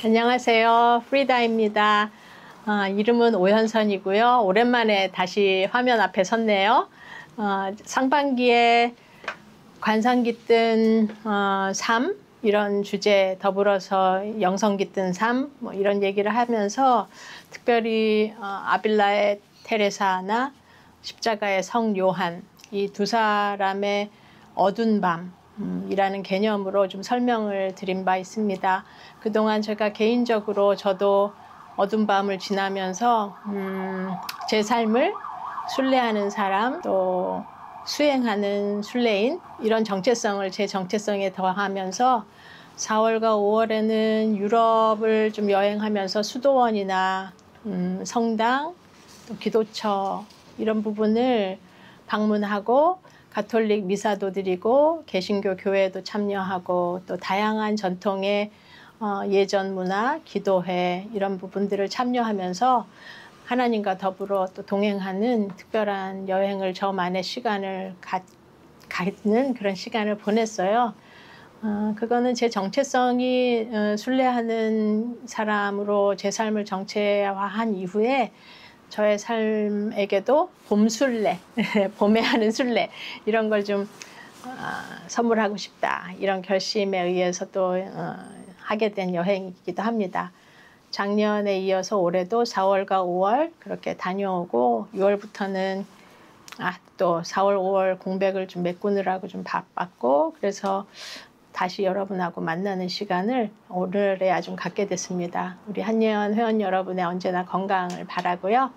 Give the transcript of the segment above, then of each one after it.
안녕하세요. 프리다입니다. 이름은 오현선이고요. 오랜만에 다시 화면 앞에 섰네요. 상반기에 관상 깃든 삶 이런 주제 더불어서 영성 깃든 삶 뭐 이런 얘기를 하면서 특별히 아빌라의 테레사나 십자가의 성 요한 이 두 사람의 어두운 밤이라는 개념으로 좀 설명을 드린 바 있습니다. 그동안 제가 개인적으로 저도 어두운 밤을 지나면서 제 삶을 순례하는 사람 또 수행하는 순례인 이런 정체성을 제 정체성에 더하면서 4월과 5월에는 유럽을 좀 여행하면서 수도원이나 성당 또 기도처 이런 부분을 방문하고 가톨릭 미사도 드리고 개신교 교회도 참여하고 또 다양한 전통의 예전 문화, 기도회 이런 부분들을 참여하면서 하나님과 더불어 또 동행하는 특별한 여행을 저만의 시간을 갖는 그런 시간을 보냈어요. 그거는 제 정체성이 순례하는 사람으로 제 삶을 정체화한 이후에 저의 삶에게도 봄순례, 봄에 하는 순례 이런 걸 좀 선물하고 싶다 이런 결심에 의해서 또 하게 된 여행이기도 합니다. 작년에 이어서 올해도 4월과 5월 그렇게 다녀오고 6월부터는 또 4월, 5월 공백을 좀 메꾸느라고 좀 바빴고 그래서 다시 여러분하고 만나는 시간을 오늘에야 좀 갖게 됐습니다. 우리 한예원 회원 여러분의 언제나 건강을 바라고요.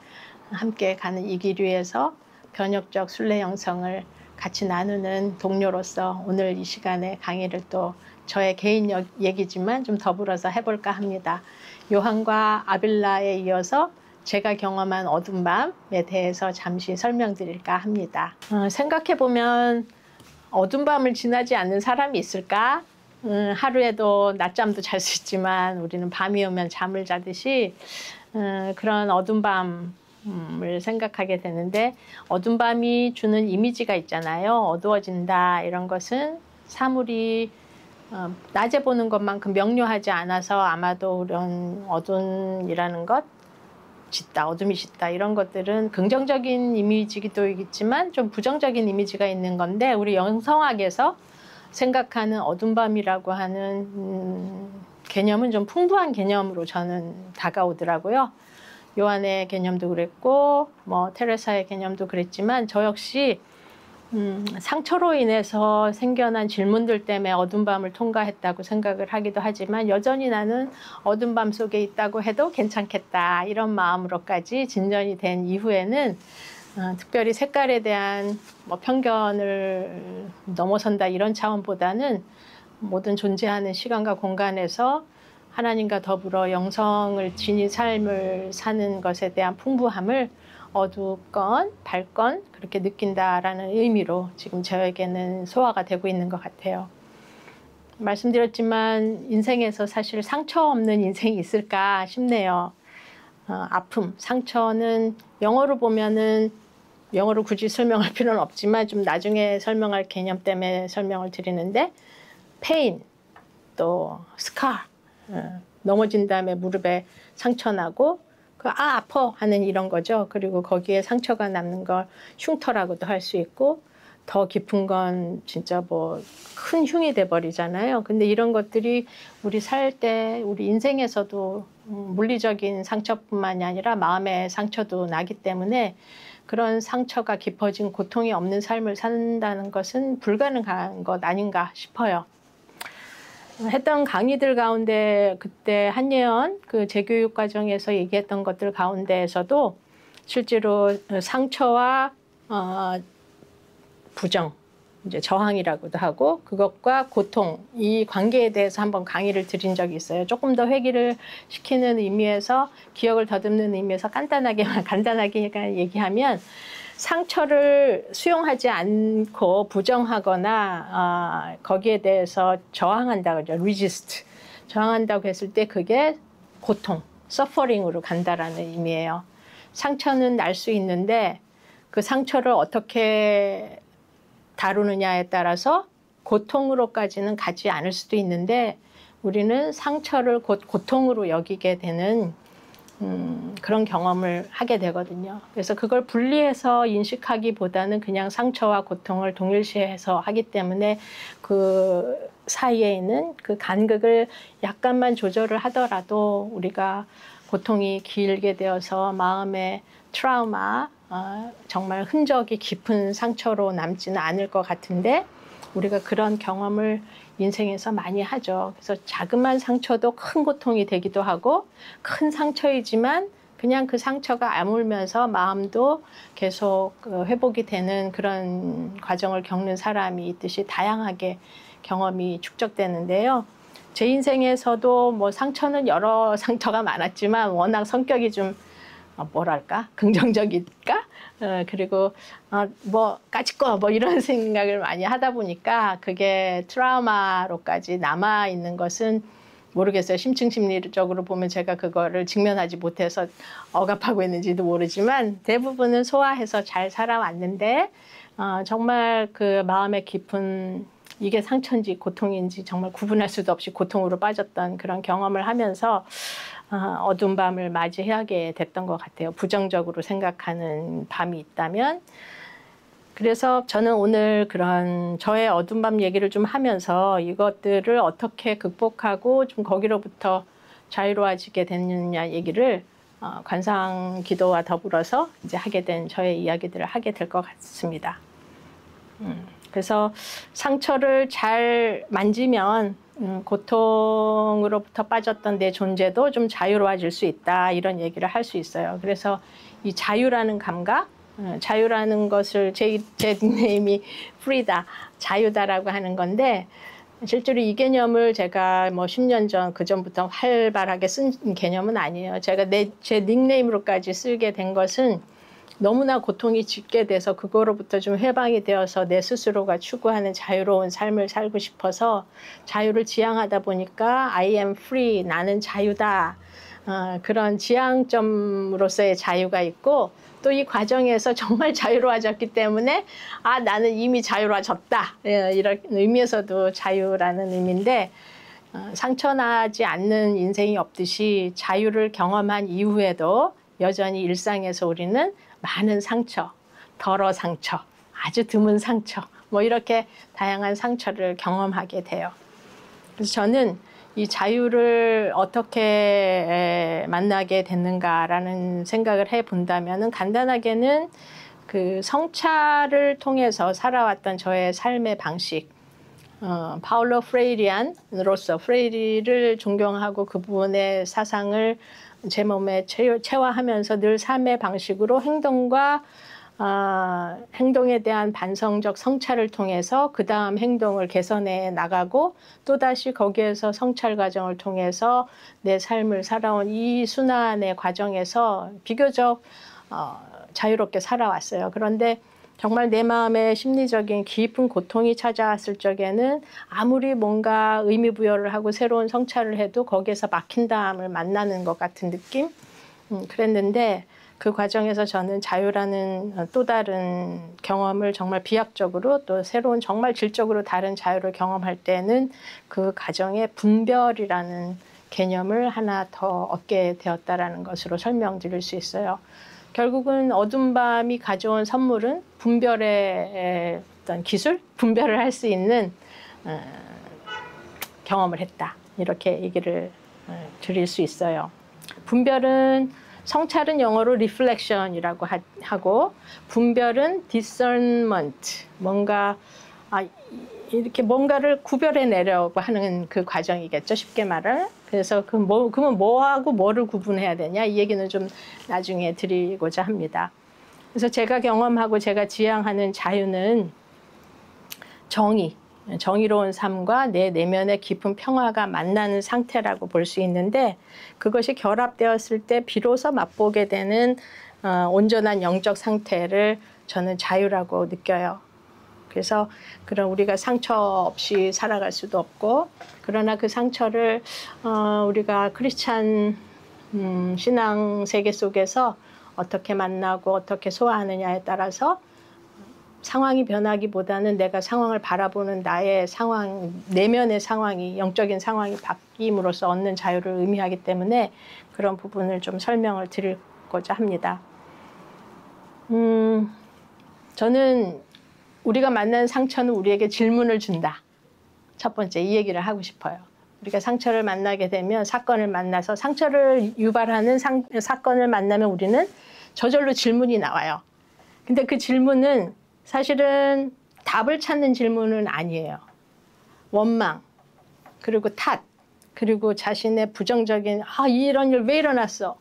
함께 가는 이 길 위에서 변혁적 순례 영성을 같이 나누는 동료로서 오늘 이 시간에 강의를 또 저의 개인 얘기지만 좀 더불어서 해볼까 합니다. 요한과 아빌라에 이어서 제가 경험한 어두운 밤에 대해서 잠시 설명드릴까 합니다. 생각해보면 어두운 밤을 지나지 않는 사람이 있을까? 하루에도 낮잠도 잘 수 있지만 우리는 밤이 오면 잠을 자듯이 그런 어두운 밤을 생각하게 되는데 어두운 밤이 주는 이미지가 있잖아요. 어두워진다 이런 것은 사물이 낮에 보는 것만큼 명료하지 않아서 아마도 이런 어둠이라는 것 짙다, 어둠이 짙다 이런 것들은 긍정적인 이미지도 있지만 좀 부정적인 이미지가 있는 건데 우리 영성학에서 생각하는 어두운 밤이라고 하는 개념은 좀 풍부한 개념으로 저는 다가오더라고요. 요한의 개념도 그랬고 뭐 테레사의 개념도 그랬지만 저 역시 상처로 인해서 생겨난 질문들 때문에 어두운 밤을 통과했다고 생각을 하기도 하지만 여전히 나는 어두운 밤 속에 있다고 해도 괜찮겠다 이런 마음으로까지 진전이 된 이후에는 특별히 색깔에 대한 뭐 편견을 넘어선다 이런 차원보다는 모든 존재하는 시간과 공간에서 하나님과 더불어 영성을 지닌 삶을 사는 것에 대한 풍부함을 어둡건 밝건 그렇게 느낀다라는 의미로 지금 저에게는 소화가 되고 있는 것 같아요. 말씀드렸지만 인생에서 사실 상처 없는 인생이 있을까 싶네요. 아픔, 상처는 영어로 보면은 영어로 굳이 설명할 필요는 없지만 좀 나중에 설명할 개념 때문에 설명을 드리는데 pain, 또 scar, 넘어진 다음에 무릎에 상처 나고 아파 하는 이런 거죠. 그리고 거기에 상처가 남는 걸 흉터라고도 할 수 있고 더 깊은 건 진짜 뭐 큰 흉이 돼버리잖아요. 근데 이런 것들이 우리 살 때 우리 인생에서도 물리적인 상처뿐만이 아니라 마음의 상처도 나기 때문에 그런 상처가 깊어진 고통이 없는 삶을 산다는 것은 불가능한 것 아닌가 싶어요. 했던 강의들 가운데 그때 한예원 그 재교육 과정에서 얘기했던 것들 가운데에서도 실제로 상처와 부정, 이제 저항이라고도 하고 그것과 고통 이 관계에 대해서 한번 강의를 드린 적이 있어요. 조금 더 회귀를 시키는 의미에서 기억을 더듬는 의미에서 간단하게 얘기하면 상처를 수용하지 않고 부정하거나 거기에 대해서 저항한다고 하죠. resist. 저항한다고 했을 때 그게 고통, suffering으로 간다라는 의미예요. 상처는 날 수 있는데 그 상처를 어떻게 다루느냐에 따라서 고통으로까지는 가지 않을 수도 있는데 우리는 상처를 곧 고통으로 여기게 되는 그런 경험을 하게 되거든요. 그래서 그걸 분리해서 인식하기보다는 그냥 상처와 고통을 동일시해서 하기 때문에 그 사이에 있는 그 간극을 약간만 조절을 하더라도 우리가 고통이 길게 되어서 마음의 트라우마, 정말 흔적이 깊은 상처로 남지는 않을 것 같은데 우리가 그런 경험을 인생에서 많이 하죠. 그래서 자그마한 상처도 큰 고통이 되기도 하고 큰 상처이지만 그냥 그 상처가 아물면서 마음도 계속 회복이 되는 그런 과정을 겪는 사람이 있듯이 다양하게 경험이 축적되는데요. 제 인생에서도 뭐 상처는 여러 상처가 많았지만 워낙 성격이 좀 뭐랄까 긍정적일까? 그리고 뭐 까짓거 뭐 이런 생각을 많이 하다 보니까 그게 트라우마로까지 남아 있는 것은 모르겠어요. 심층 심리적으로 보면 제가 그거를 직면하지 못해서 억압하고 있는지도 모르지만 대부분은 소화해서 잘 살아왔는데 정말 그 마음의 깊은 이게 상처인지 고통인지 정말 구분할 수도 없이 고통으로 빠졌던 그런 경험을 하면서 어두운 밤을 맞이하게 됐던 것 같아요. 부정적으로 생각하는 밤이 있다면. 그래서 저는 오늘 그런 저의 어두운 밤 얘기를 좀 하면서 이것들을 어떻게 극복하고 좀 거기로부터 자유로워지게 됐느냐 얘기를 관상 기도와 더불어서 이제 하게 된 저의 이야기들을 하게 될 것 같습니다. 그래서 상처를 잘 만지면 고통으로부터 빠졌던 내 존재도 좀 자유로워질 수 있다 이런 얘기를 할 수 있어요. 그래서 이 자유라는 감각, 자유라는 것을 제 닉네임이 프리다, 자유다라고 하는 건데 실제로 이 개념을 제가 뭐 10년 전 그전부터 활발하게 쓴 개념은 아니에요. 제가 제 닉네임으로까지 쓰게 된 것은 너무나 고통이 짙게 돼서 그거로부터 좀 해방이 되어서 내 스스로가 추구하는 자유로운 삶을 살고 싶어서 자유를 지향하다 보니까 I am free, 나는 자유다. 그런 지향점으로서의 자유가 있고 또 이 과정에서 정말 자유로워졌기 때문에 나는 이미 자유로워졌다. 이런 의미에서도 자유라는 의미인데 상처나지 않는 인생이 없듯이 자유를 경험한 이후에도 여전히 일상에서 우리는 많은 상처, 덜어 상처, 아주 드문 상처, 뭐 이렇게 다양한 상처를 경험하게 돼요. 그래서 저는 이 자유를 어떻게 만나게 됐는가라는 생각을 해본다면 간단하게는 그 성찰을 통해서 살아왔던 저의 삶의 방식, 파울로 프레이리안으로서 프레이리를 존경하고 그분의 사상을 제 몸에 체화하면서 늘 삶의 방식으로 행동에 대한 반성적 성찰을 통해서 그 다음 행동을 개선해 나가고 또다시 거기에서 성찰 과정을 통해서 내 삶을 살아온 이 순환의 과정에서 비교적 자유롭게 살아왔어요. 그런데 정말 내 마음에 심리적인 깊은 고통이 찾아왔을 적에는 아무리 뭔가 의미 부여를 하고 새로운 성찰을 해도 거기에서 막힌 다음을 만나는 것 같은 느낌? 그랬는데 그 과정에서 저는 자유라는 또 다른 경험을 정말 비약적으로 또 새로운 정말 질적으로 다른 자유를 경험할 때는 그 과정에 분별이라는 개념을 하나 더 얻게 되었다라는 것으로 설명드릴 수 있어요. 결국은 어두운 밤이 가져온 선물은 분별의 어떤 기술, 분별을 할 수 있는 경험을 했다. 이렇게 얘기를 드릴 수 있어요. 분별은 성찰은 영어로 reflection이라고 하고 분별은 discernment, 뭔가 이렇게 뭔가를 구별해내려고 하는 그 과정이겠죠. 쉽게 말을. 그래서 그러면 뭐하고 뭐를 구분해야 되냐 이 얘기는 좀 나중에 드리고자 합니다. 그래서 제가 경험하고 제가 지향하는 자유는 정의로운 삶과 내 내면의 깊은 평화가 만나는 상태라고 볼 수 있는데 그것이 결합되었을 때 비로소 맛보게 되는 온전한 영적 상태를 저는 자유라고 느껴요. 그래서 그런 우리가 상처 없이 살아갈 수도 없고 그러나 그 상처를 우리가 크리스찬 신앙 세계 속에서 어떻게 만나고 어떻게 소화하느냐에 따라서 상황이 변하기보다는 내가 상황을 바라보는 나의 상황, 내면의 상황이, 영적인 상황이 바뀜으로써 얻는 자유를 의미하기 때문에 그런 부분을 좀 설명을 드리고자 합니다. 저는 우리가 만난 상처는 우리에게 질문을 준다. 첫 번째, 이 얘기를 하고 싶어요. 우리가 상처를 만나게 되면, 사건을 만나서 상처를 유발하는 사건을 만나면 우리는 저절로 질문이 나와요. 근데 그 질문은 사실은 답을 찾는 질문은 아니에요. 원망, 그리고 탓, 그리고 자신의 부정적인 이런 일 왜 일어났어?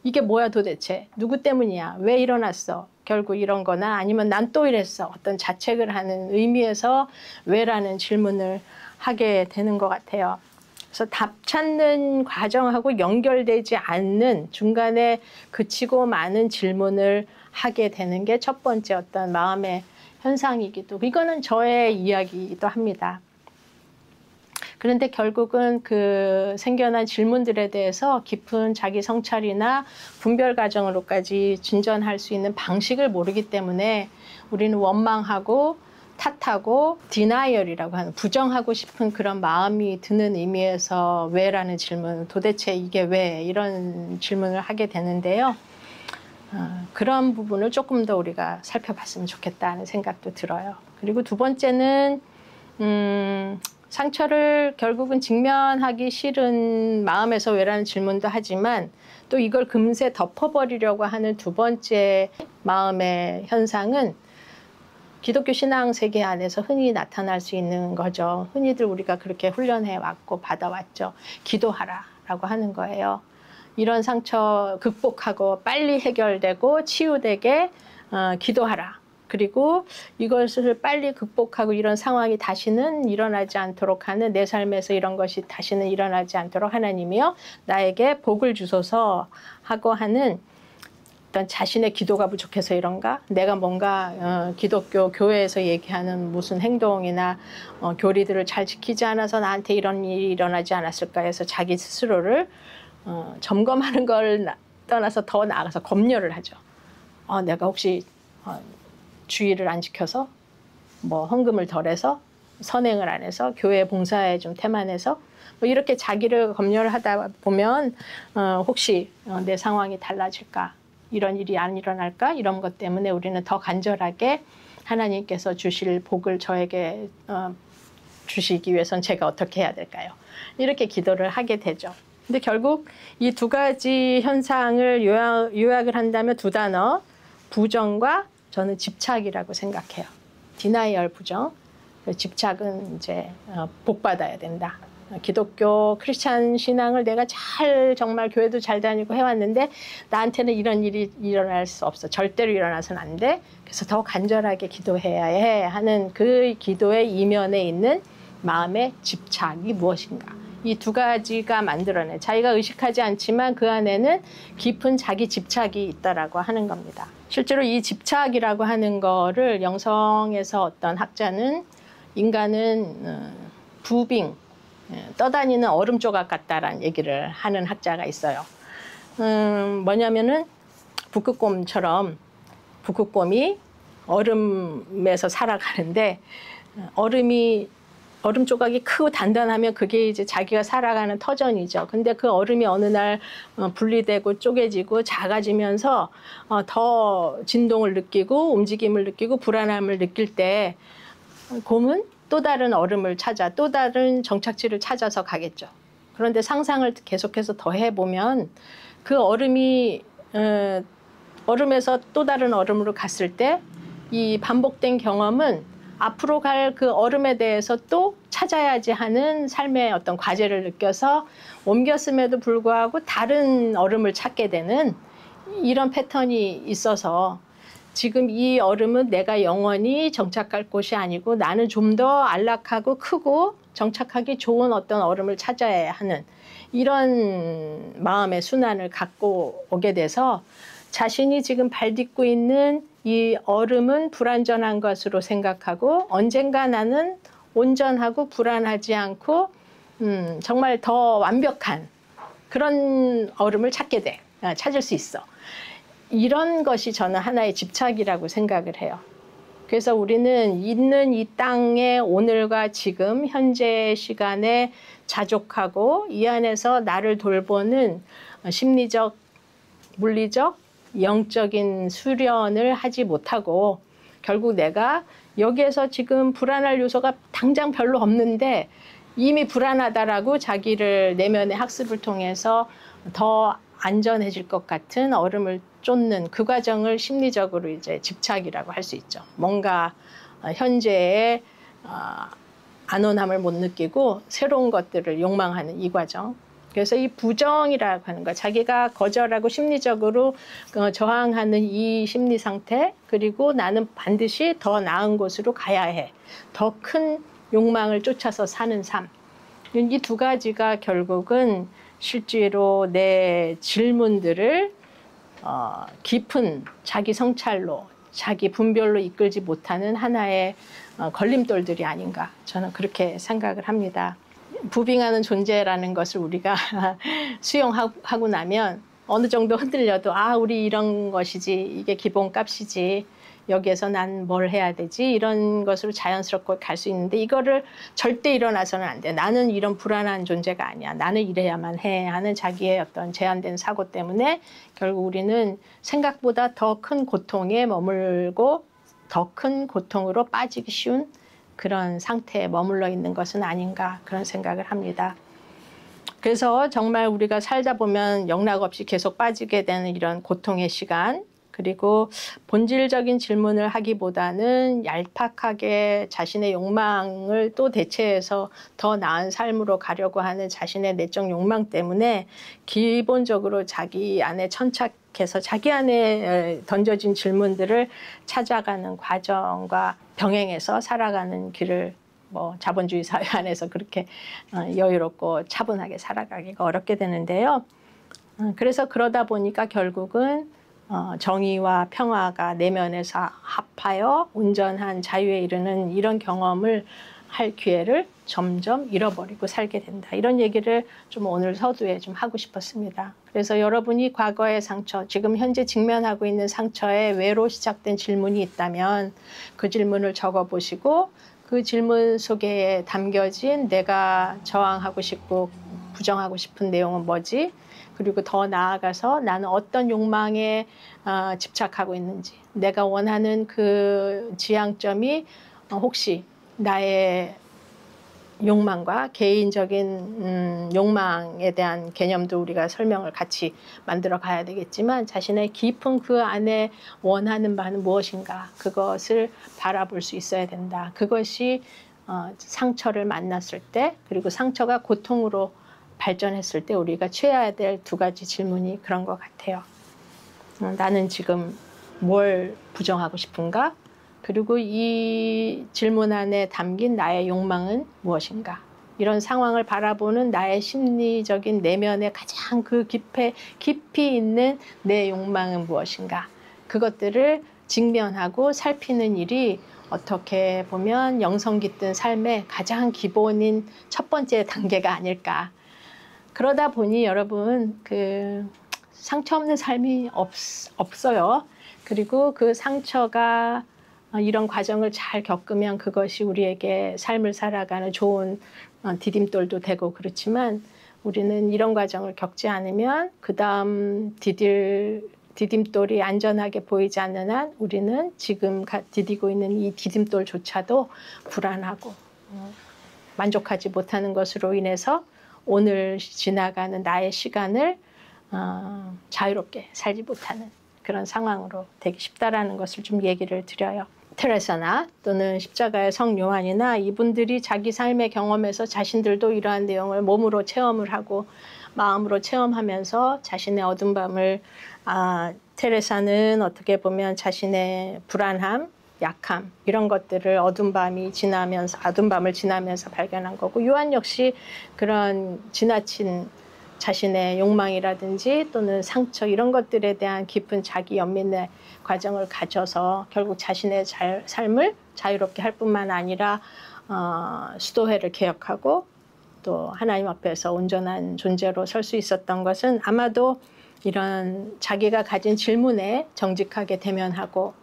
이게 뭐야 도대체? 누구 때문이야? 왜 일어났어? 결국 이런 거나 아니면 난 또 이랬어. 어떤 자책을 하는 의미에서 왜라는 질문을 하게 되는 것 같아요. 그래서 답 찾는 과정하고 연결되지 않는 중간에 그치고 많은 질문을 하게 되는 게 첫 번째 어떤 마음의 현상이기도, 이거는 저의 이야기이기도 합니다. 그런데 결국은 그 생겨난 질문들에 대해서 깊은 자기 성찰이나 분별 과정으로까지 진전할 수 있는 방식을 모르기 때문에 우리는 원망하고 탓하고 디나이얼이라고 하는 부정하고 싶은 그런 마음이 드는 의미에서 왜라는 질문, 도대체 이게 왜, 이런 질문을 하게 되는데요. 그런 부분을 조금 더 우리가 살펴봤으면 좋겠다는 생각도 들어요. 그리고 두 번째는 상처를 결국은 직면하기 싫은 마음에서 왜라는 질문도 하지만 또 이걸 금세 덮어버리려고 하는 두 번째 마음의 현상은 기독교 신앙 세계 안에서 흔히 나타날 수 있는 거죠. 흔히들 우리가 그렇게 훈련해 왔고 받아왔죠. 기도하라 라고 하는 거예요. 이런 상처 극복하고 빨리 해결되고 치유되게 기도하라. 그리고 이것을 빨리 극복하고 이런 상황이 다시는 일어나지 않도록 하는, 내 삶에서 이런 것이 다시는 일어나지 않도록 하나님이여 나에게 복을 주소서 하고 하는 어떤 자신의 기도가 부족해서 이런가? 내가 뭔가 기독교 교회에서 얘기하는 무슨 행동이나 교리들을 잘 지키지 않아서 나한테 이런 일이 일어나지 않았을까 해서 자기 스스로를 점검하는 걸 떠나서 더 나아가서 검열을 하죠. 내가 혹시 주의를 안 지켜서, 뭐 헌금을 덜해서, 선행을 안 해서, 교회 봉사에 좀 태만해서, 뭐 이렇게 자기를 검열하다 보면 혹시 내 상황이 달라질까? 이런 일이 안 일어날까? 이런 것 때문에 우리는 더 간절하게 하나님께서 주실 복을 저에게 주시기 위해서는 제가 어떻게 해야 될까요? 이렇게 기도를 하게 되죠. 근데 결국 이 두 가지 현상을 요약을 한다면 두 단어, 부정과 저는 집착이라고 생각해요. 디나이얼 부정, 집착은 이제 복 받아야 된다. 기독교 크리스찬 신앙을 내가 잘 정말 교회도 잘 다니고 해왔는데 나한테는 이런 일이 일어날 수 없어. 절대로 일어나서는 안 돼. 그래서 더 간절하게 기도해야 해 하는 그 기도의 이면에 있는 마음의 집착이 무엇인가. 이 두 가지가 만들어낸, 자기가 의식하지 않지만 그 안에는 깊은 자기 집착이 있다라고 하는 겁니다. 실제로 이 집착이라고 하는 거를 영성에서 어떤 학자는 인간은 부빙, 떠다니는 얼음 조각 같다라는 얘기를 하는 학자가 있어요. 뭐냐면은 북극곰처럼 북극곰이 얼음에서 살아가는데 얼음 조각이 크고 단단하면 그게 이제 자기가 살아가는 터전이죠. 근데 그 얼음이 어느 날 분리되고 쪼개지고 작아지면서 더 진동을 느끼고 움직임을 느끼고 불안함을 느낄 때 곰은 또 다른 얼음을 찾아 또 다른 정착지를 찾아서 가겠죠. 그런데 상상을 계속해서 더 해보면 그 얼음이 얼음에서 또 다른 얼음으로 갔을 때 이 반복된 경험은 앞으로 갈 그 얼음에 대해서 또 찾아야지 하는 삶의 어떤 과제를 느껴서 옮겼음에도 불구하고 다른 얼음을 찾게 되는 이런 패턴이 있어서 지금 이 얼음은 내가 영원히 정착할 곳이 아니고 나는 좀 더 안락하고 크고 정착하기 좋은 어떤 얼음을 찾아야 하는 이런 마음의 순환을 갖고 오게 돼서 자신이 지금 발 딛고 있는 이 얼음은 불완전한 것으로 생각하고 언젠가 나는 온전하고 불안하지 않고 정말 더 완벽한 그런 얼음을 찾을 수 있어. 이런 것이 저는 하나의 집착이라고 생각을 해요. 그래서 우리는 있는 이 땅의 오늘과 지금 현재 시간에 자족하고 이 안에서 나를 돌보는 심리적, 물리적, 영적인 수련을 하지 못하고 결국 내가 여기에서 지금 불안할 요소가 당장 별로 없는데 이미 불안하다라고 자기를 내면의 학습을 통해서 더 안전해질 것 같은 얼음을 쫓는 그 과정을 심리적으로 이제 집착이라고 할 수 있죠. 뭔가 현재의 안온함을 못 느끼고 새로운 것들을 욕망하는 이 과정. 그래서 이 부정이라고 하는 거, 자기가 거절하고 심리적으로 저항하는 이 심리 상태, 그리고 나는 반드시 더 나은 곳으로 가야 해. 더 큰 욕망을 쫓아서 사는 삶. 이 두 가지가 결국은 실제로 내 질문들을 깊은 자기 성찰로, 자기 분별로 이끌지 못하는 하나의 걸림돌들이 아닌가, 저는 그렇게 생각을 합니다. 부빙하는 존재라는 것을 우리가 수용하고 나면 어느 정도 흔들려도 우리 이런 것이지, 이게 기본값이지, 여기에서 난 뭘 해야 되지, 이런 것으로 자연스럽게 갈 수 있는데 이거를 절대 일어나서는 안 돼. 나는 이런 불안한 존재가 아니야. 나는 이래야만 해 하는 자기의 어떤 제한된 사고 때문에 결국 우리는 생각보다 더 큰 고통에 머물고 더 큰 고통으로 빠지기 쉬운 그런 상태에 머물러 있는 것은 아닌가, 그런 생각을 합니다. 그래서 정말 우리가 살다 보면 영락없이 계속 빠지게 되는 이런 고통의 시간, 그리고 본질적인 질문을 하기보다는 얄팍하게 자신의 욕망을 또 대체해서 더 나은 삶으로 가려고 하는 자신의 내적 욕망 때문에 기본적으로 자기 안에 천착해서 자기 안에 던져진 질문들을 찾아가는 과정과 병행해서 살아가는 길을 자본주의 사회 안에서 그렇게 여유롭고 차분하게 살아가기가 어렵게 되는데요. 그래서 그러다 보니까 결국은 정의와 평화가 내면에서 합하여 온전한 자유에 이르는 이런 경험을 할 기회를 점점 잃어버리고 살게 된다. 이런 얘기를 좀 오늘 서두에 좀 하고 싶었습니다. 그래서 여러분이 과거의 상처, 지금 현재 직면하고 있는 상처에 왜로 시작된 질문이 있다면 그 질문을 적어보시고 그 질문 속에 담겨진 내가 저항하고 싶고 부정하고 싶은 내용은 뭐지? 그리고 더 나아가서 나는 어떤 욕망에 집착하고 있는지, 내가 원하는 그 지향점이 혹시 나의 욕망과 개인적인 욕망에 대한 개념도 우리가 설명을 같이 만들어 가야 되겠지만 자신의 깊은 그 안에 원하는 바는 무엇인가, 그것을 바라볼 수 있어야 된다. 그것이 상처를 만났을 때, 그리고 상처가 고통으로 발전했을 때 우리가 취해야 될 두 가지 질문이 그런 것 같아요. 나는 지금 뭘 부정하고 싶은가? 그리고 이 질문 안에 담긴 나의 욕망은 무엇인가? 이런 상황을 바라보는 나의 심리적인 내면에 가장 그 깊이 있는 내 욕망은 무엇인가? 그것들을 직면하고 살피는 일이 어떻게 보면 영성 깃든 삶의 가장 기본인 첫 번째 단계가 아닐까. 그러다 보니 여러분 상처 없는 삶이 없어요. 그리고 그 상처가 이런 과정을 잘 겪으면 그것이 우리에게 삶을 살아가는 좋은 디딤돌도 되고 그렇지만 우리는 이런 과정을 겪지 않으면 그 다음 디딤돌이 안전하게 보이지 않는 한 우리는 지금 디디고 있는 이 디딤돌조차도 불안하고 만족하지 못하는 것으로 인해서 오늘 지나가는 나의 시간을 자유롭게 살지 못하는 그런 상황으로 되기 쉽다라는 것을 좀 얘기를 드려요. 테레사나 또는 십자가의 성 요한이나 이분들이 자기 삶의 경험에서 자신들도 이러한 내용을 몸으로 체험을 하고 마음으로 체험하면서 자신의 어두운 밤을 테레사는 어떻게 보면 자신의 불안함, 약함 이런 것들을 어두운 밤을 지나면서 발견한 거고, 요한 역시 그런 지나친 자신의 욕망이라든지 또는 상처 이런 것들에 대한 깊은 자기 연민의 과정을 가져서 결국 자신의 삶을 자유롭게 할 뿐만 아니라 수도회를 개혁하고 또 하나님 앞에서 온전한 존재로 설 수 있었던 것은 아마도 이런 자기가 가진 질문에 정직하게 대면하고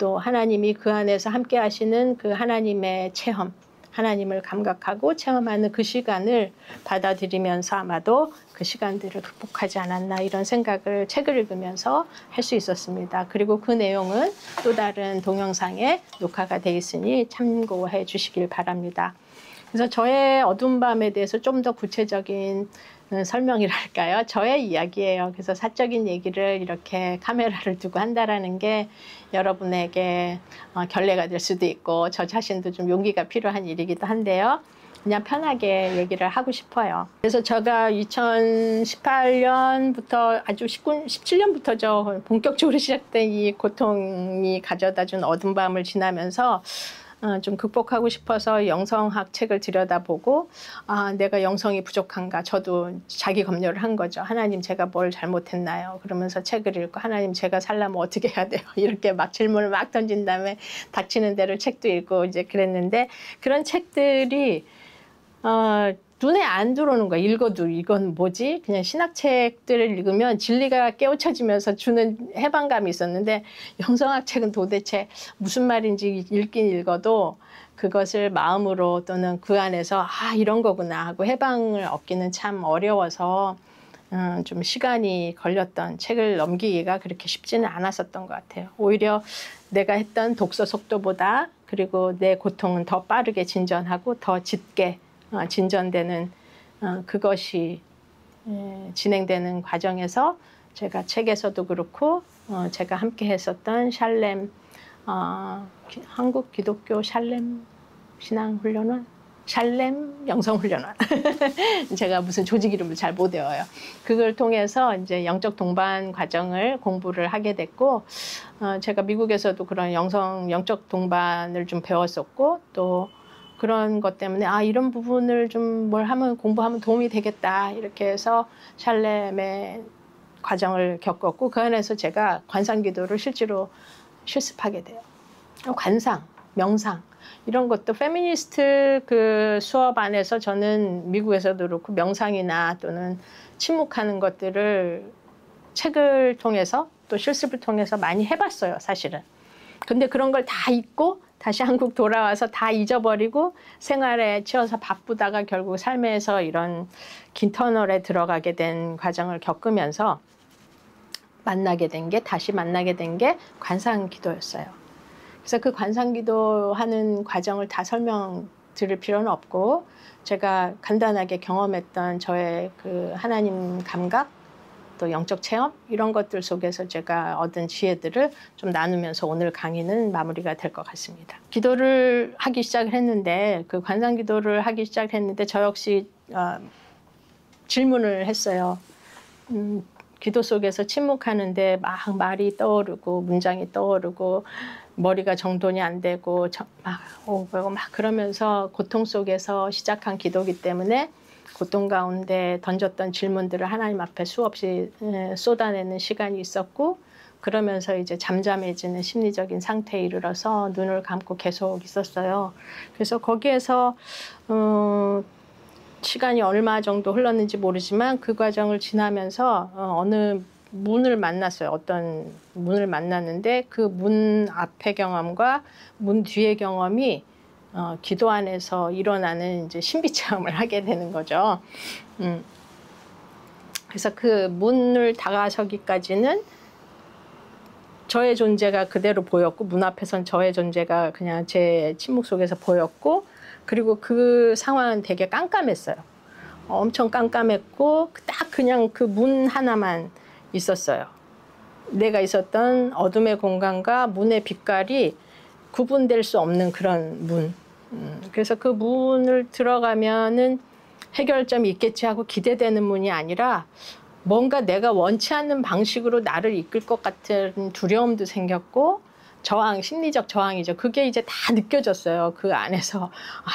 또 하나님이 그 안에서 함께 하시는 그 하나님의 체험, 하나님을 감각하고 체험하는 그 시간을 받아들이면서 아마도 그 시간들을 극복하지 않았나 이런 생각을 책을 읽으면서 할 수 있었습니다. 그리고 그 내용은 또 다른 동영상에 녹화가 돼 있으니 참고해 주시길 바랍니다. 그래서 저의 어두운 밤에 대해서 좀 더 구체적인 설명이랄까요? 저의 이야기예요. 그래서 사적인 얘기를 이렇게 카메라를 두고 한다라는 게 여러분에게 결례가 될 수도 있고 저 자신도 좀 용기가 필요한 일이기도 한데요. 그냥 편하게 얘기를 하고 싶어요. 그래서 제가 2018년부터 아주 17년부터죠. 본격적으로 시작된 이 고통이 가져다준 어두운 밤을 지나면서 좀 극복하고 싶어서 영성학 책을 들여다보고 내가 영성이 부족한가 저도 자기 검열을 한 거죠. 하나님 제가 뭘 잘못했나요? 그러면서 책을 읽고 하나님 제가 살려면 어떻게 해야 돼요? 이렇게 막 질문을 막 던진 다음에 닥치는 대로 책도 읽고 이제 그랬는데 그런 책들이 눈에 안 들어오는 거야. 읽어도 이건 뭐지? 그냥 신학책들을 읽으면 진리가 깨우쳐지면서 주는 해방감이 있었는데 영성학 책은 도대체 무슨 말인지 읽긴 읽어도 그것을 마음으로 또는 그 안에서 이런 거구나 하고 해방을 얻기는 참 어려워서 좀 시간이 걸렸던 책을 넘기기가 그렇게 쉽지는 않았었던 것 같아요. 오히려 내가 했던 독서 속도보다 그리고 내 고통은 더 빠르게 진전하고 더 짙게 진전되는 그것이 진행되는 과정에서 제가 책에서도 그렇고 제가 함께 했었던 샬렘 한국 기독교 샬렘 신앙훈련원 샬렘 영성훈련원 제가 무슨 조직 이름을 잘 못 외워요. 그걸 통해서 이제 영적 동반 과정을 공부를 하게 됐고 제가 미국에서도 그런 영적 동반을 좀 배웠었고 또 그런 것 때문에 이런 부분을 좀 뭘 하면 공부하면 도움이 되겠다 이렇게 해서 샬렘의 과정을 겪었고 그 안에서 제가 관상기도를 실제로 실습하게 돼요. 관상, 명상 이런 것도 페미니스트 그 수업 안에서 저는 미국에서도 그렇고 명상이나 또는 침묵하는 것들을 책을 통해서 또 실습을 통해서 많이 해봤어요, 사실은. 근데 그런 걸 다 잊고 다시 한국 돌아와서 다 잊어버리고 생활에 치여서 바쁘다가 결국 삶에서 이런 긴 터널에 들어가게 된 과정을 겪으면서 다시 만나게 된 게 관상기도였어요. 그래서 그 관상기도하는 과정을 다 설명드릴 필요는 없고 제가 간단하게 경험했던 저의 그 하나님 감각 또 영적 체험 이런 것들 속에서 제가 얻은 지혜들을 좀 나누면서 오늘 강의는 마무리가 될 것 같습니다. 기도를 하기 시작을 했는데 그 관상 기도를 하기 시작했는데 저 역시 질문을 했어요. 기도 속에서 침묵하는데 막 말이 떠오르고 문장이 떠오르고 머리가 정돈이 안 되고 막 그러면서 고통 속에서 시작한 기도이기 때문에 고통 가운데 던졌던 질문들을 하나님 앞에 수없이 쏟아내는 시간이 있었고 그러면서 이제 잠잠해지는 심리적인 상태에 이르러서 눈을 감고 계속 있었어요. 그래서 거기에서 시간이 얼마 정도 흘렀는지 모르지만 그 과정을 지나면서 어느 문을 만났어요. 어떤 문을 만났는데 그 문 앞의 경험과 문 뒤의 경험이 기도 안에서 일어나는 이제 신비 체험을 하게 되는 거죠. 그래서 그 문을 다가서기까지는 저의 존재가 그대로 보였고 문 앞에선 저의 존재가 그냥 제 침묵 속에서 보였고 그리고 그 상황은 되게 깜깜했어요. 엄청 깜깜했고 딱 그냥 그 문 하나만 있었어요. 내가 있었던 어둠의 공간과 문의 빛깔이 구분될 수 없는 그런 문. 그래서 그 문을 들어가면은 해결점이 있겠지 하고 기대되는 문이 아니라 뭔가 내가 원치 않는 방식으로 나를 이끌 것 같은 두려움도 생겼고 심리적 저항이죠. 그게 이제 다 느껴졌어요. 그 안에서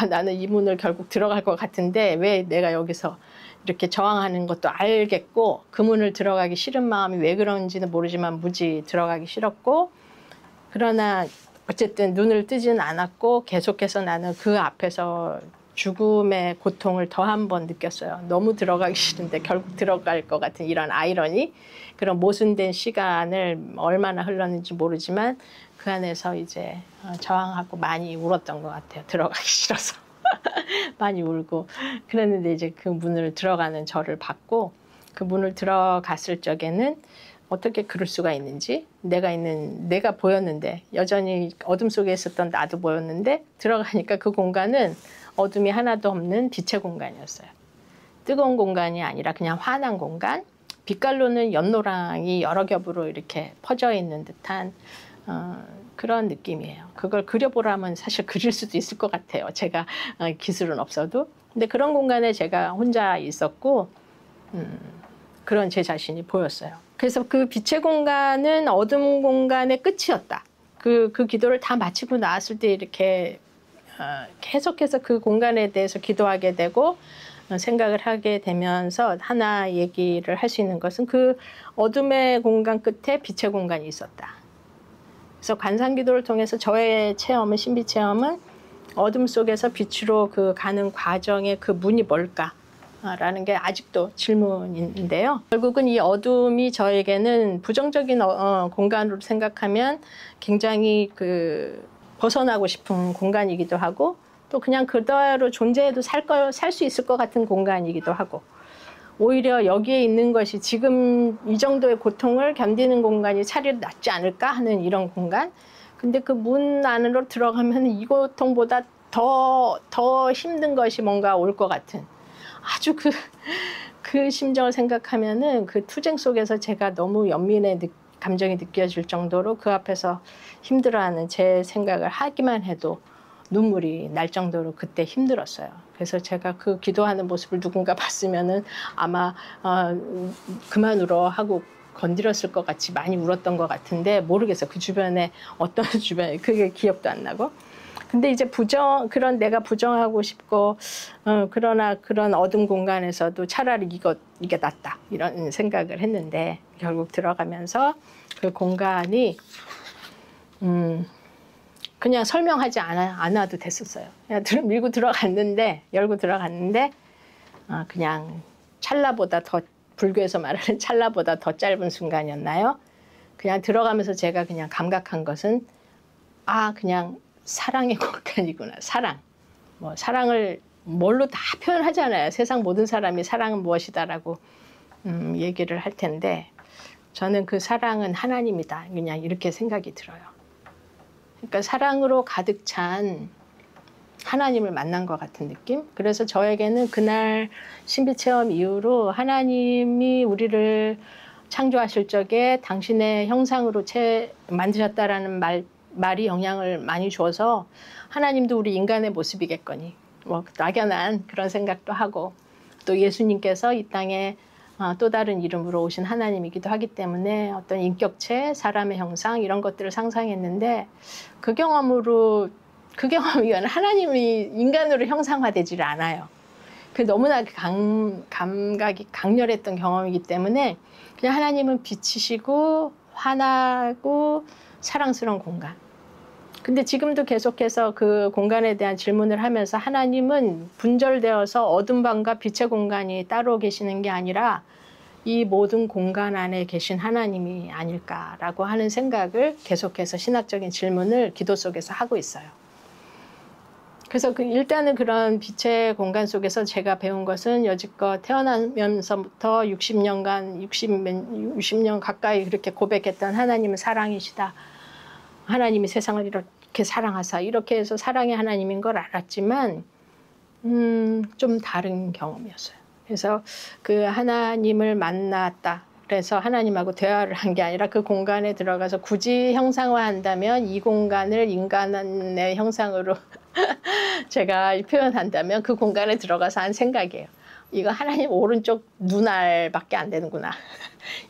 나는 이 문을 결국 들어갈 것 같은데 왜 내가 여기서 이렇게 저항하는 것도 알겠고 그 문을 들어가기 싫은 마음이 왜 그런지는 모르지만 무지 들어가기 싫었고 그러나 어쨌든 눈을 뜨지는 않았고 계속해서 나는 그 앞에서 죽음의 고통을 더 한 번 느꼈어요. 너무 들어가기 싫은데 결국 들어갈 것 같은 이런 아이러니 그런 모순된 시간을 얼마나 흘렀는지 모르지만 그 안에서 이제 저항하고 많이 울었던 것 같아요. 들어가기 싫어서. 많이 울고 그랬는데 이제 그 문을 들어가는 저를 봤고 그 문을 들어갔을 적에는 어떻게 그럴 수가 있는지 내가 보였는데 여전히 어둠 속에 있었던 나도 보였는데 들어가니까 그 공간은 어둠이 하나도 없는 빛의 공간이었어요. 뜨거운 공간이 아니라 그냥 환한 공간, 빛깔로는 연노랑이 여러 겹으로 이렇게 퍼져 있는 듯한 그런 느낌이에요. 그걸 그려보라면 사실 그릴 수도 있을 것 같아요. 제가 기술은 없어도. 근데 그런 공간에 제가 혼자 있었고 그런 제 자신이 보였어요. 그래서 그 빛의 공간은 어둠 공간의 끝이었다. 그 기도를 다 마치고 나왔을 때 이렇게 계속해서 그 공간에 대해서 기도하게 되고 생각을 하게 되면서 하나 얘기를 할 수 있는 것은 그 어둠의 공간 끝에 빛의 공간이 있었다. 그래서 관상기도를 통해서 저의 체험은 신비 체험은 어둠 속에서 빛으로 그 가는 과정의 그 문이 뭘까라는 게 아직도 질문인데요. 결국은 이 어둠이 저에게는 부정적인 공간으로 생각하면 굉장히 벗어나고 싶은 공간이기도 하고 또 그냥 그대로 존재해도 살 수 있을 것 같은 공간이기도 하고 오히려 여기에 있는 것이 지금 이 정도의 고통을 견디는 공간이 차라리 낫지 않을까 하는 이런 공간. 근데 그 문 안으로 들어가면 이 고통보다 더 힘든 것이 뭔가 올 것 같은 아주 그 심정을 생각하면은 그 투쟁 속에서 제가 너무 연민의 감정이 느껴질 정도로 그 앞에서 힘들어하는 제 생각을 하기만 해도 눈물이 날 정도로 그때 힘들었어요. 그래서 제가 그 기도하는 모습을 누군가 봤으면은 아마 그만 울어 하고 건드렸을 것 같이 많이 울었던 것 같은데 모르겠어요. 그 주변에 어떤 주변에 그게 기억도 안 나고. 근데 이제 내가 부정하고 싶고 그러나 그런 어둠 공간에서도 차라리 이게 낫다 이런 생각을 했는데 결국 들어가면서 그 공간이 그냥 설명하지 않아도 됐었어요. 그냥 밀고 들어갔는데 열고 들어갔는데 그냥 찰나보다 더 불교에서 말하는 찰나보다 더 짧은 순간이었나요? 그냥 들어가면서 제가 그냥 감각한 것은 그냥 사랑의 공간이구나. 사랑. 사랑을 뭘로 다 표현하잖아요. 세상 모든 사람이 사랑은 무엇이다라고 얘기를 할 텐데 저는 그 사랑은 하나님이다. 그냥 이렇게 생각이 들어요. 그러니까 사랑으로 가득 찬 하나님을 만난 것 같은 느낌? 그래서 저에게는 그날 신비체험 이후로 하나님이 우리를 창조하실 적에 당신의 형상으로 만드셨다라는 말이 영향을 많이 줘서 하나님도 우리 인간의 모습이겠거니 막연한 그런 생각도 하고 또 예수님께서 이 땅에 또 다른 이름으로 오신 하나님이기도 하기 때문에 어떤 인격체, 사람의 형상 이런 것들을 상상했는데 그 경험이 하나님이 인간으로 형상화되지를 않아요. 너무나 감각이 강렬했던 경험이기 때문에 그냥 하나님은 빛이시고 환하고 사랑스러운 공간. 근데 지금도 계속해서 그 공간에 대한 질문을 하면서 하나님은 분절되어서 어둠 방과 빛의 공간이 따로 계시는 게 아니라 이 모든 공간 안에 계신 하나님이 아닐까라고 하는 생각을 계속해서 신학적인 질문을 기도 속에서 하고 있어요. 그래서 일단은 그런 빛의 공간 속에서 제가 배운 것은 여지껏 태어나면서부터 60년 가까이 그렇게 고백했던 하나님은 사랑이시다. 하나님이 세상을 이렇게 사랑하사 이렇게 해서 사랑의 하나님인 걸 알았지만 좀 다른 경험이었어요. 그래서 그 하나님을 만났다. 그래서 하나님하고 대화를 한 게 아니라 그 공간에 들어가서 굳이 형상화한다면 이 공간을 인간의 형상으로 제가 표현한다면 그 공간에 들어가서 한 생각이에요. 이거 하나님 오른쪽 눈알밖에 안 되는구나.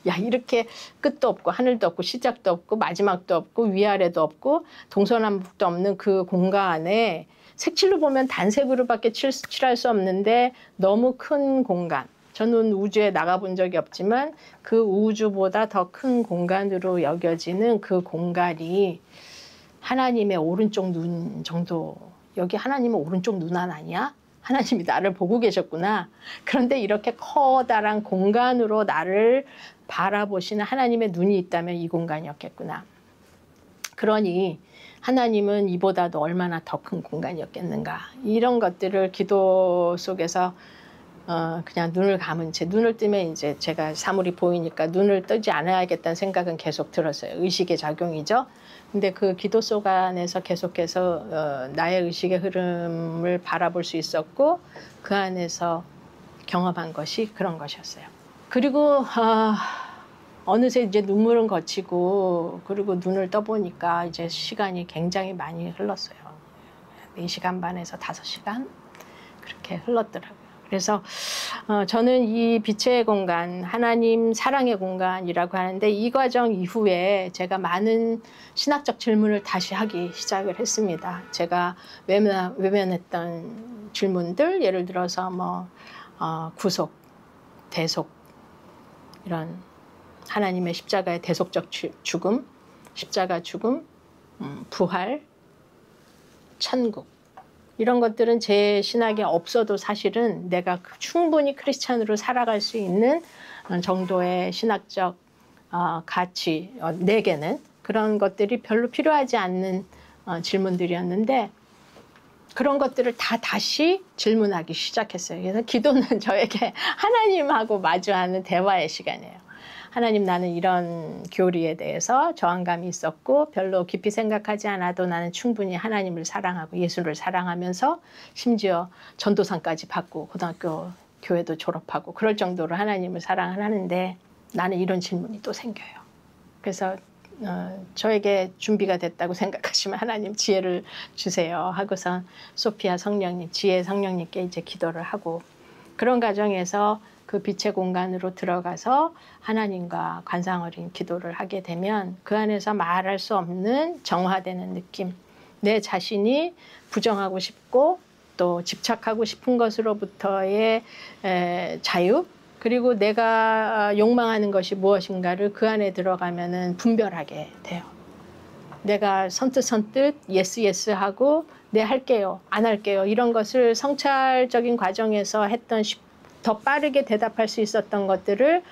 야, 이렇게 끝도 없고 하늘도 없고 시작도 없고 마지막도 없고 위아래도 없고 동서남북도 없는 그 공간에 색칠로 보면 단색으로밖에 칠할 수 없는데 너무 큰 공간. 저는 우주에 나가본 적이 없지만 그 우주보다 더 큰 공간으로 여겨지는 그 공간이 하나님의 오른쪽 눈 정도. 여기 하나님은 오른쪽 눈알 아니야? 하나님이 나를 보고 계셨구나. 그런데 이렇게 커다란 공간으로 나를 바라보시는 하나님의 눈이 있다면 이 공간이었겠구나. 그러니 하나님은 이보다도 얼마나 더 큰 공간이었겠는가. 이런 것들을 기도 속에서 그냥 눈을 감은 채, 눈을 뜨면 이제 제가 사물이 보이니까 눈을 뜨지 않아야겠다는 생각은 계속 들었어요. 의식의 작용이죠. 근데 그 기도 속 안에서 계속해서 나의 의식의 흐름을 바라볼 수 있었고, 그 안에서 경험한 것이 그런 것이었어요. 그리고 어느새 이제 눈물은 거치고, 그리고 눈을 떠보니까 이제 시간이 굉장히 많이 흘렀어요. 4시간 반에서 5시간 그렇게 흘렀더라고요. 그래서 저는 이 빛의 공간, 하나님 사랑의 공간이라고 하는데, 이 과정 이후에 제가 많은 신학적 질문을 다시 하기 시작을 했습니다. 제가 외면했던 질문들, 예를 들어서 뭐 구속, 대속, 이런 하나님의 십자가의 대속적 죽음, 십자가 죽음, 부활, 천국, 이런 것들은 제 신학에 없어도 사실은 내가 충분히 크리스찬으로 살아갈 수 있는 정도의 신학적 가치, 내게는 그런 것들이 별로 필요하지 않는 질문들이었는데, 그런 것들을 다시 질문하기 시작했어요. 그래서 기도는 저에게 하나님하고 마주하는 대화의 시간이에요. 하나님, 나는 이런 교리에 대해서 저항감이 있었고 별로 깊이 생각하지 않아도 나는 충분히 하나님을 사랑하고 예수를 사랑하면서 심지어 전도상까지 받고 고등학교 교회도 졸업하고 그럴 정도로 하나님을 사랑을 하는데, 나는 이런 질문이 또 생겨요. 그래서 저에게 준비가 됐다고 생각하시면 하나님 지혜를 주세요 하고서 소피아 성령님, 지혜 성령님께 이제 기도를 하고, 그런 과정에서 그 빛의 공간으로 들어가서 하나님과 관상어린 기도를 하게 되면 그 안에서 말할 수 없는 정화되는 느낌, 내 자신이 부정하고 싶고 또 집착하고 싶은 것으로부터의 자유, 그리고 내가 욕망하는 것이 무엇인가를 그 안에 들어가면은 분별하게 돼요. 내가 선뜻 예스 하고 네 할게요, 안 할게요, 이런 것을 성찰적인 과정에서 했던 더 빠르게 대답할 수 있었던 것들을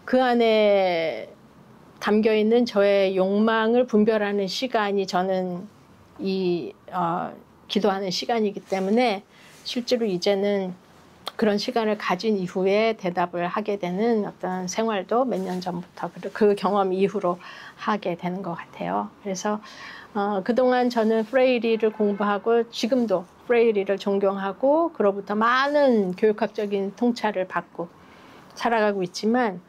그 안에 담겨있는 저의 욕망을 분별하는 시간이 저는 기도하는 시간이기 때문에 실제로 이제는 그런 시간을 가진 이후에 대답을 하게 되는 어떤 생활도 몇 년 전부터 그 경험 이후로 하게 되는 것 같아요. 그래서 그동안 저는 프레이리를 공부하고 지금도 프레이리를 존경하고 그로부터 많은 교육학적인 통찰을 받고 살아가고 있지만,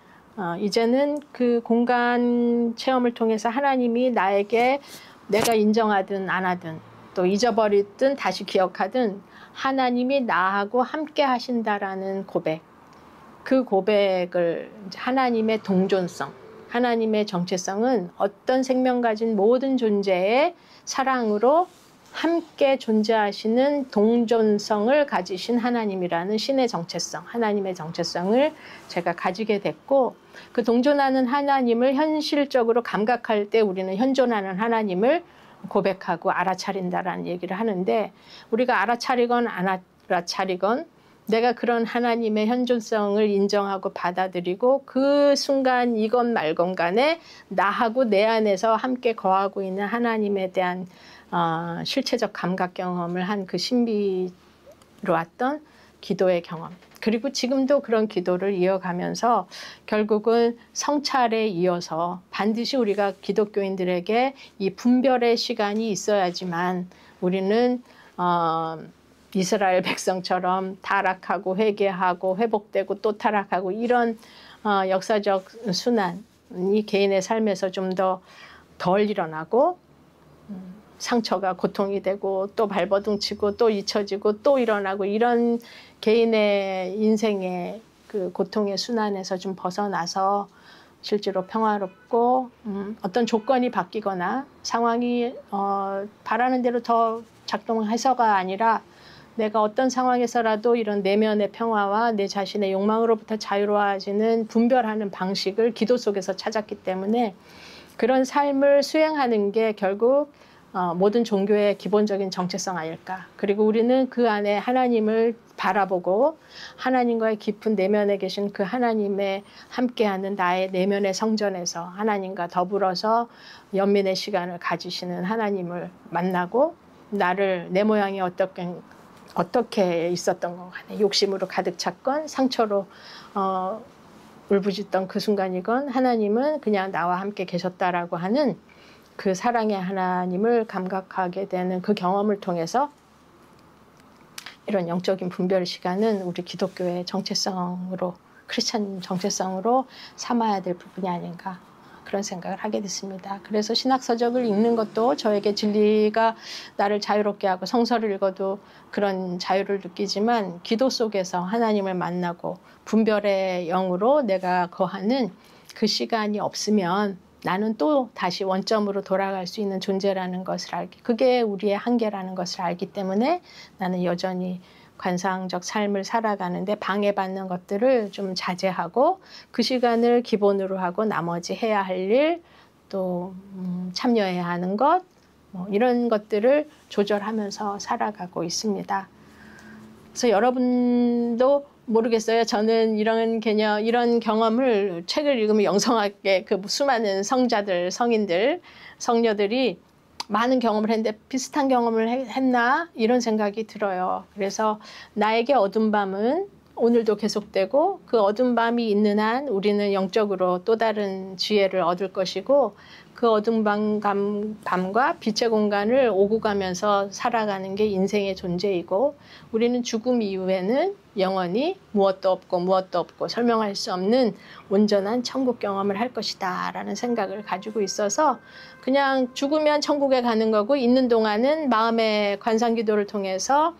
이제는 그 공간 체험을 통해서 하나님이 나에게 내가 인정하든 안 하든 또 잊어버리든 다시 기억하든 하나님이 나하고 함께 하신다라는 고백, 그 고백을 하나님의 동존성, 하나님의 정체성은 어떤 생명 가진 모든 존재의 사랑으로 함께 존재하시는 동존성을 가지신 하나님이라는 신의 정체성, 하나님의 정체성을 제가 가지게 됐고, 그 동존하는 하나님을 현실적으로 감각할 때 우리는 현존하는 하나님을 고백하고 알아차린다라는 얘기를 하는데, 우리가 알아차리건 안 알아차리건 내가 그런 하나님의 현존성을 인정하고 받아들이고 그 순간 이건 말건 간에 나하고 내 안에서 함께 거하고 있는 하나님에 대한 실체적 감각 경험을 한 그 신비로 왔던 기도의 경험, 그리고 지금도 그런 기도를 이어가면서 결국은 성찰에 이어서 반드시 우리가 기독교인들에게 이 분별의 시간이 있어야지만 우리는 이스라엘 백성처럼 타락하고 회개하고 회복되고 또 타락하고 이런 역사적 순환이 개인의 삶에서 좀 더 덜 일어나고, 상처가 고통이 되고 또 발버둥치고 또 잊혀지고 또 일어나고, 이런 개인의 인생의 그 고통의 순환에서 좀 벗어나서 실제로 평화롭고 어떤 조건이 바뀌거나 상황이 바라는 대로 더 작동해서가 아니라 내가 어떤 상황에서라도 이런 내면의 평화와 내 자신의 욕망으로부터 자유로워지는 분별하는 방식을 기도 속에서 찾았기 때문에 그런 삶을 수행하는 게 결국 모든 종교의 기본적인 정체성 아닐까. 그리고 우리는 그 안에 하나님을 바라보고 하나님과의 깊은 내면에 계신 그 하나님의 함께하는 나의 내면의 성전에서 하나님과 더불어서 연민의 시간을 가지시는 하나님을 만나고 나를 내 모양이 어떻게 있었던 것 간에 욕심으로 가득 찼건 상처로 울부짖던 그 순간이건 하나님은 그냥 나와 함께 계셨다라고 하는 그 사랑의 하나님을 감각하게 되는 그 경험을 통해서 이런 영적인 분별 시간은 우리 기독교의 정체성으로 크리스찬 정체성으로 삼아야 될 부분이 아닌가 그런 생각을 하게 됐습니다. 그래서 신학서적을 읽는 것도 저에게 진리가 나를 자유롭게 하고 성서를 읽어도 그런 자유를 느끼지만 기도 속에서 하나님을 만나고 분별의 영으로 내가 거하는 그 시간이 없으면 나는 또 다시 원점으로 돌아갈 수 있는 존재라는 것을 그게 우리의 한계라는 것을 알기 때문에 나는 여전히 관상적 삶을 살아가는데 방해받는 것들을 좀 자제하고 그 시간을 기본으로 하고 나머지 해야 할 일, 또 참여해야 하는 것, 이런 것들을 조절하면서 살아가고 있습니다. 그래서 여러분도 모르겠어요. 저는 이런 개념, 이런 경험을 책을 읽으면 영성하게 그 수많은 성자들, 성인들, 성녀들이 많은 경험을 했는데 비슷한 경험을 했나? 이런 생각이 들어요. 그래서 나에게 어두운 밤은 오늘도 계속되고 그 어두운 밤이 있는 한 우리는 영적으로 또 다른 지혜를 얻을 것이고 그 어두운 밤과 빛의 공간을 오고 가면서 살아가는 게 인생의 존재이고 우리는 죽음 이후에는 영원히 무엇도 없고 설명할 수 없는 온전한 천국 경험을 할 것이다 라는 생각을 가지고 있어서 그냥 죽으면 천국에 가는 거고 있는 동안은 마음의 관상기도를 통해서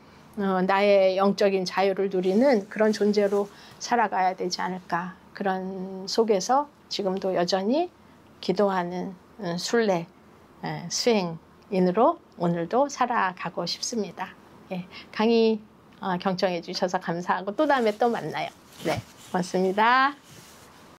나의 영적인 자유를 누리는 그런 존재로 살아가야 되지 않을까. 그런 속에서 지금도 여전히 기도하는 순례, 수행인으로 오늘도 살아가고 싶습니다. 예, 강의 경청해 주셔서 감사하고 또 다음에 또 만나요. 네, 고맙습니다.